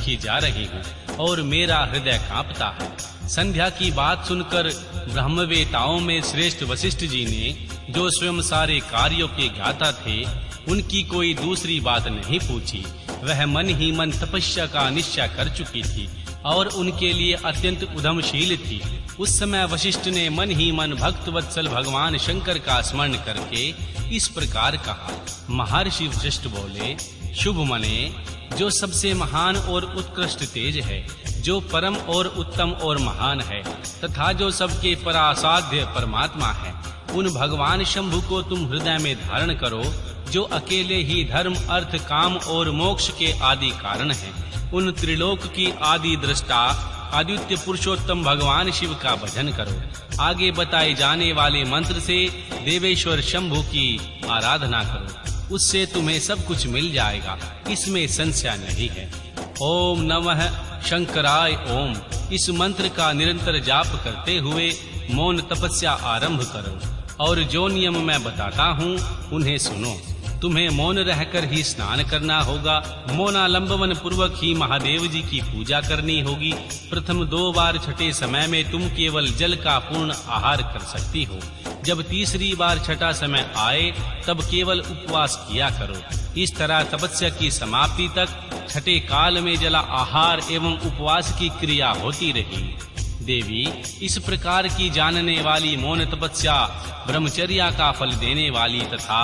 रखी जा रही हूँ और मेरा हृदय कांपता है। संध्या की बात सुनकर ब्रह्मवेताओं में श्रेष्ठ वशिष्ठ जी ने, जो स्वयं सारे कार्यों के ज्ञाता थे, उनकी कोई दूसरी बात नहीं पूछी। वह मन ही मन तपस्या का निश्चय कर चुकी थी और उनके लिए अत्यंत उद्यमशील थी। उस समय वशिष्ठ ने मन ही मन भक्त वत्सल भगवान शंकर का स्मरण करके इस प्रकार कहा। महर्षि वशिष्ठ बोले, शुभ मने, जो सबसे महान और उत्कृष्ट तेज है, जो परम और उत्तम और महान है तथा जो सबके परासाध्य परमात्मा है, उन भगवान शंभु को तुम हृदय में धारण करो, जो अकेले ही धर्म, अर्थ, काम और मोक्ष के आदि कारण हैं। उन त्रिलोक की आदि दृष्टा आदित्य पुरुषोत्तम भगवान शिव का भजन करो। आगे बताए जाने वाले मंत्र से देवेश्वर शंभु की आराधना करो, उससे तुम्हें सब कुछ मिल जाएगा, इसमें संशय नहीं है। ओम नमः शंकराय ओम, इस मंत्र का निरंतर जाप करते हुए मौन तपस्या आरंभ करो और जो नियम मैं बताता हूँ उन्हें सुनो। तुम्हें मौन रहकर ही स्नान करना होगा। मौनालंबन पूर्वक ही महादेव जी की पूजा करनी होगी। प्रथम 2 बार छठे समय में तुम केवल जल का पूर्ण आहार कर सकती हो। जब तीसरी बार छठा समय आए तब केवल उपवास किया करो। इस तरह तपस्या की समाप्ति तक छठे काल में जला आहार एवं उपवास की क्रिया होती रही। देवी, इस प्रकार की जानने वाली मौन तपस्या ब्रह्मचर्या का फल देने वाली तथा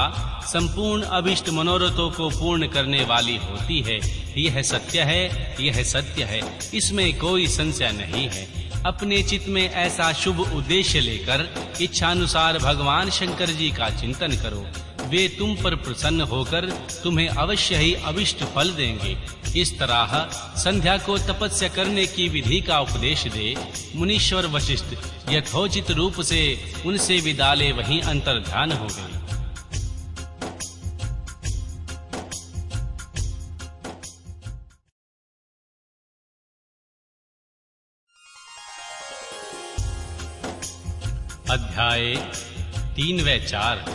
संपूर्ण अभिष्ट मनोरथों को पूर्ण करने वाली होती है। यह सत्य है, यह सत्य है, इसमें कोई संशय नहीं है। अपने चित्त में ऐसा शुभ उद्देश्य लेकर इच्छानुसार भगवान शंकर जी का चिंतन करो। वे तुम पर प्रसन्न होकर तुम्हें अवश्य ही अभिष्ट फल देंगे। इस तरह संध्या को तपस्या करने की विधि का उपदेश दे मुनीश्वर वशिष्ठ यथोचित रूप से उनसे विदा ले वहीं अंतर्ध्यान हो गए। अध्याय 3 व 4।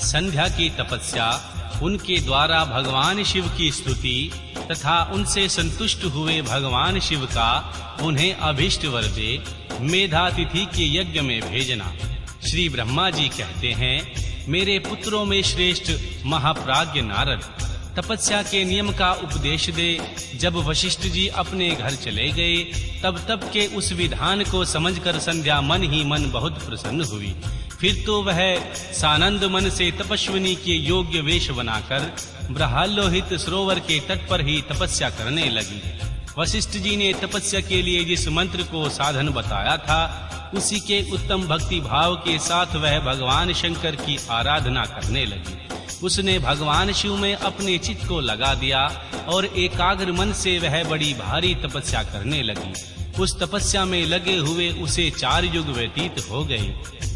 संध्या की तपस्या, उनके द्वारा भगवान शिव की स्तुति तथा उनसे संतुष्ट हुए भगवान शिव का उन्हें अभिष्ट वर दे मेधातिथि के यज्ञ में भेजना। श्री ब्रह्मा जी कहते हैं, मेरे पुत्रों में श्रेष्ठ महाप्राज्ञ नारद, तपस्या के नियम का उपदेश दे। जब वशिष्ठ जी अपने घर चले गए तब के उस विधान को समझकर संध्या मन ही मन बहुत प्रसन्न हुई। फिर तो वह सानंद मन से तपस्विनी के योग्य वेश बनाकर ब्रह्मलोहित सरोवर के तट पर ही तपस्या करने लगी। वशिष्ठ जी ने तपस्या के लिए जिस मंत्र को साधन बताया था, उसी के उत्तम भक्ति भाव के साथ वह भगवान शंकर की आराधना करने लगी। उसने भगवान शिव में अपने चित्त को लगा दिया और एकाग्र मन से वह बड़ी भारी तपस्या करने लगी। उस तपस्या में लगे हुए उसे 4 युग व्यतीत हो गए।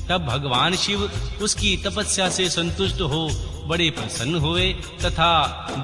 तब भगवान शिव उसकी तपस्या से संतुष्ट हो बड़े प्रसन्न हुए तथा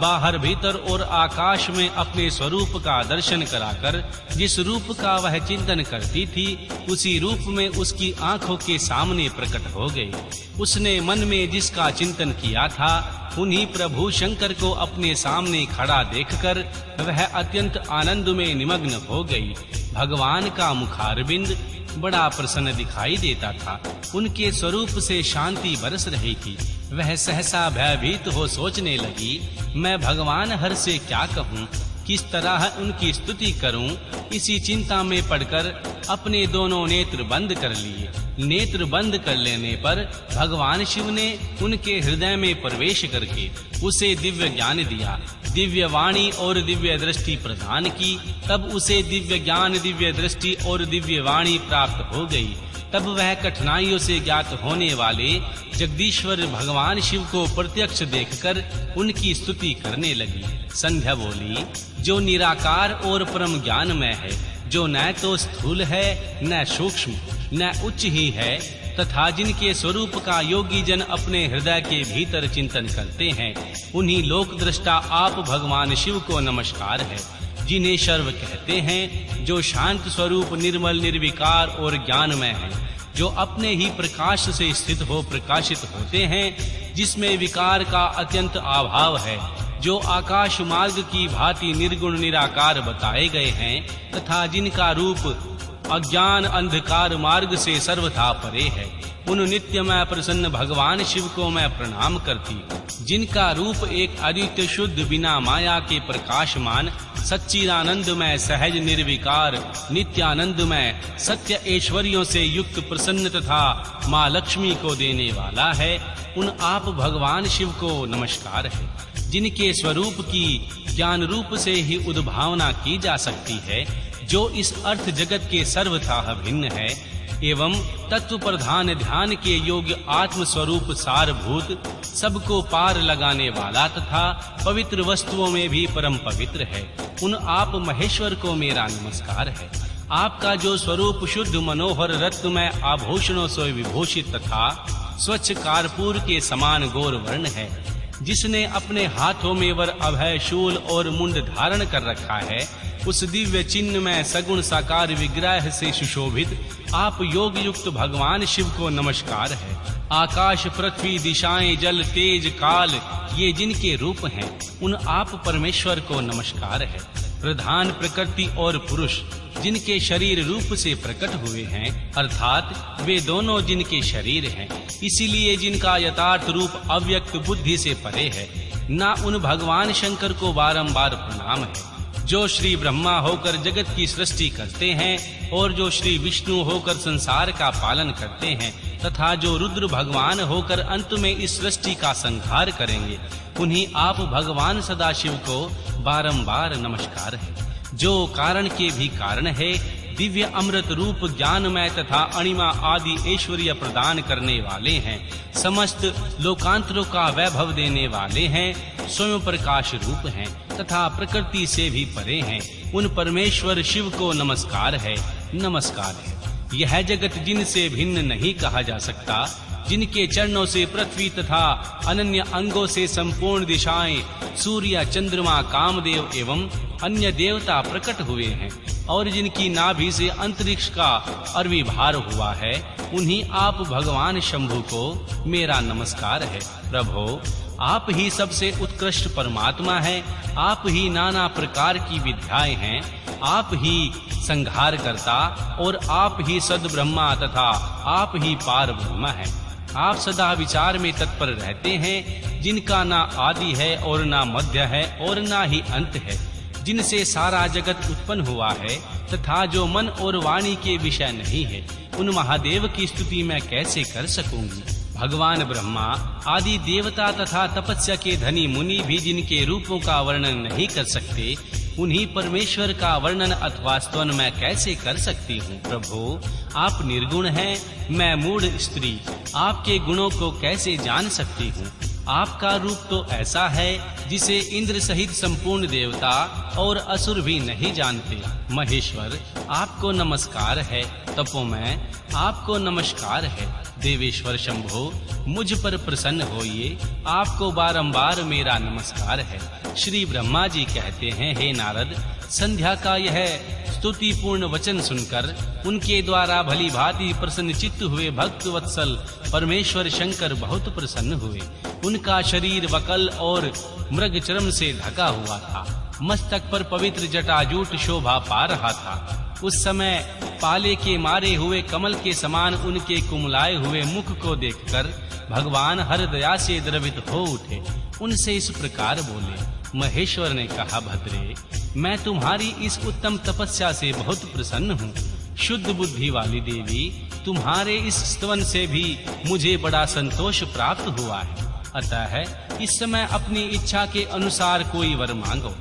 बाहर भीतर और आकाश में अपने स्वरूप का दर्शन कराकर जिस रूप का वह चिंतन करती थी, उसी रूप में उसकी आंखों के सामने प्रकट हो गए। उसने मन में जिसका चिंतन किया था, उन्हीं प्रभु शंकर को अपने सामने खड़ा देखकर वह अत्यंत आनंद में निमग्न हो गई। भगवान का मुखारविंद बड़ा प्रसन्न दिखाई देता था। उनके स्वरूप से शांति बरस रही थी। वह सहसा भयभीत हो सोचने लगी, मैं भगवान हर से क्या कहूँ, किस तरह उनकी स्तुति करूं। इसी चिंता में पड़कर अपने दोनों नेत्र बंद कर लिए। नेत्र बंद कर लेने पर भगवान शिव ने उनके हृदय में प्रवेश करके उसे दिव्य ज्ञान दिया, दिव्य वाणी और दिव्य दृष्टि प्रदान की। तब उसे दिव्य ज्ञान, दिव्य दृष्टि और दिव्य वाणी प्राप्त हो गई। तब वह कठिनाइयों से ज्ञात होने वाले जगदीश्वर भगवान शिव को प्रत्यक्ष देखकर उनकी स्तुति करने लगी। संध्या बोली, जो निराकार और परम ज्ञानमय है, जो न तो स्थूल है न सूक्ष्म न उच्च ही है, तथा जिनके स्वरूप का योगी जन अपने हृदय के भीतर चिंतन करते हैं, उन्हीं लोक दृष्टा आप भगवान शिव को नमस्कार है। जिन्हें सर्व कहते हैं, जो शांत स्वरूप, निर्मल, निर्विकार और ज्ञानमय है, जो अपने ही प्रकाश से स्थित हो प्रकाशित होते हैं, जिसमें विकार का अत्यंत अभाव है, जो आकाश मार्ग की भांति निर्गुण निराकार बताए गए हैं तथा जिनका रूप अज्ञान अंधकार मार्ग से सर्वथा परे है, उन नित्यमय प्रसन्न भगवान शिव को मैं प्रणाम करती हूँ। जिनका रूप एक अद्वितीय शुद्ध बिना माया के प्रकाशमान सच्चिदानंदमय सहज निर्विकार नित्यानंदमय सत्य ऐश्वर्यों से युक्त प्रसन्न तथा माँ लक्ष्मी को देने वाला है, उन आप भगवान शिव को नमस्कार है। जिनके स्वरूप की ज्ञान रूप से ही उद्भावना की जा सकती है, जो इस अर्थ जगत के सर्वथा भिन्न है एवं तत्व प्रधान ध्यान के योग्य आत्म स्वरूप सारभूत सबको पार लगाने वाला तथा पवित्र वस्तुओं में भी परम पवित्र है, उन आप महेश्वर को मेरा नमस्कार है। आपका जो स्वरूप शुद्ध मनोहर रत्नमय आभूषणों से विभूषित तथा स्वच्छ कारपूर के समान गौर वर्ण है, जिसने अपने हाथों में वर अभय शूल और मुंड धारण कर रखा है, उस दिव्य चिन्ह में सगुण साकार विग्रह से सुशोभित आप योग युक्त भगवान शिव को नमस्कार है। आकाश पृथ्वी दिशाएं जल तेज काल ये जिनके रूप हैं, उन आप परमेश्वर को नमस्कार है। प्रधान प्रकृति और पुरुष जिनके शरीर रूप से प्रकट हुए हैं, अर्थात वे दोनों जिनके शरीर हैं, इसीलिए जिनका यथार्थ रूप अव्यक्त बुद्धि से परे है, ना उन भगवान शंकर को बारंबार प्रणाम है। जो श्री ब्रह्मा होकर जगत की सृष्टि करते हैं और जो श्री विष्णु होकर संसार का पालन करते हैं तथा जो रुद्र भगवान होकर अंत में इस सृष्टि का संहार करेंगे, उन्हीं आप भगवान सदाशिव को बारंबार नमस्कार है। जो कारण के भी कारण है, दिव्य अमृत रूप ज्ञानमय तथा अणिमा आदि ऐश्वर्य प्रदान करने वाले हैं, समस्त लोकांतरों का वैभव देने वाले हैं, स्वयं प्रकाश रूप हैं तथा प्रकृति से भी परे हैं, उन परमेश्वर शिव को नमस्कार है, नमस्कार है। यह जगत जिनसे भिन्न नहीं कहा जा सकता, जिनके चरणों से पृथ्वी तथा अनन्य अंगों से संपूर्ण दिशाएं, सूर्य चंद्रमा कामदेव एवं अन्य देवता प्रकट हुए हैं और जिनकी नाभि से अंतरिक्ष का आविर्भाव हुआ है, उन्हीं आप भगवान शंभु को मेरा नमस्कार है। प्रभो, आप ही सबसे उत्कृष्ट परमात्मा हैं, आप ही नाना प्रकार की विद्याएं हैं, आप ही संहार करता और आप ही सद ब्रह्मा तथा आप ही पार ब्रह्म है। आप सदा विचार में तत्पर रहते हैं, जिनका ना आदि है और ना मध्य है और ना ही अंत है, जिनसे सारा जगत उत्पन्न हुआ है तथा जो मन और वाणी के विषय नहीं है, उन महादेव की स्तुति मैं कैसे कर सकूंगी। भगवान ब्रह्मा आदि देवता तथा तपस्या के धनी मुनि भी जिनके रूपों का वर्णन नहीं कर सकते, उन्हीं परमेश्वर का वर्णन अथवा स्तवन मैं कैसे कर सकती हूँ। प्रभु, आप निर्गुण हैं, मैं मूढ़ स्त्री आपके गुणों को कैसे जान सकती हूँ। आपका रूप तो ऐसा है जिसे इंद्र सहित संपूर्ण देवता और असुर भी नहीं जानते। महेश्वर, आपको नमस्कार है। तपोमय, आपको नमस्कार है। देवेश्वर शंभो, मुझ पर प्रसन्न होइए, आपको बारंबार मेरा नमस्कार है। श्री ब्रह्मा जी कहते हैं, हे नारद, संध्या का यह स्तुति पूर्ण वचन सुनकर उनके द्वारा भली भांति प्रसन्न चित्त हुए भक्त वत्सल परमेश्वर शंकर बहुत प्रसन्न हुए। उनका शरीर वकल और मृग चर्म से ढका हुआ था, मस्तक पर पवित्र जटाजूट शोभा पा रहा था। उस समय पाले के मारे हुए कमल के समान उनके कुमलाए हुए मुख को देखकर भगवान हरदया से द्रवित हो उठे। उनसे इस प्रकार बोले। महेश्वर ने कहा, भद्रे, मैं तुम्हारी इस उत्तम तपस्या से बहुत प्रसन्न हूँ। शुद्ध बुद्धि वाली देवी, तुम्हारे इस स्तवन से भी मुझे बड़ा संतोष प्राप्त हुआ है। अतः इस समय अपनी इच्छा के अनुसार कोई वर मांगो,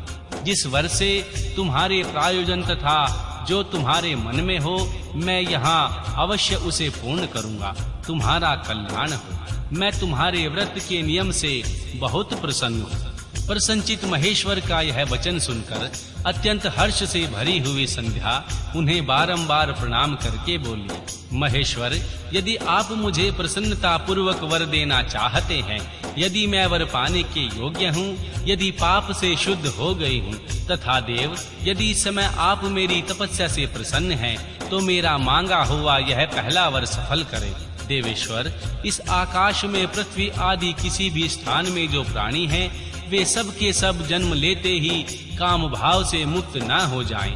जिस वर से तुम्हारे प्रायोजन तथा जो तुम्हारे मन में हो, मैं यहाँ अवश्य उसे पूर्ण करूँगा। तुम्हारा कल्याण हो। मैं तुम्हारे व्रत के नियम से बहुत प्रसन्न हूँ। प्रसन्नचित महेश्वर का यह वचन सुनकर अत्यंत हर्ष से भरी हुई संध्या उन्हें बारंबार प्रणाम करके बोली, महेश्वर, यदि आप मुझे प्रसन्नता पूर्वक वर देना चाहते हैं, यदि मैं वर पाने के योग्य हूँ, यदि पाप से शुद्ध हो गई हूँ, तथा देव, यदि इस समय आप मेरी तपस्या से प्रसन्न हैं, तो मेरा मांगा हुआ यह पहला वर सफल करें। देवेश्वर, इस आकाश में पृथ्वी आदि किसी भी स्थान में जो प्राणी हैं, वे सब के सब जन्म लेते ही काम भाव से मुक्त ना हो जाएं।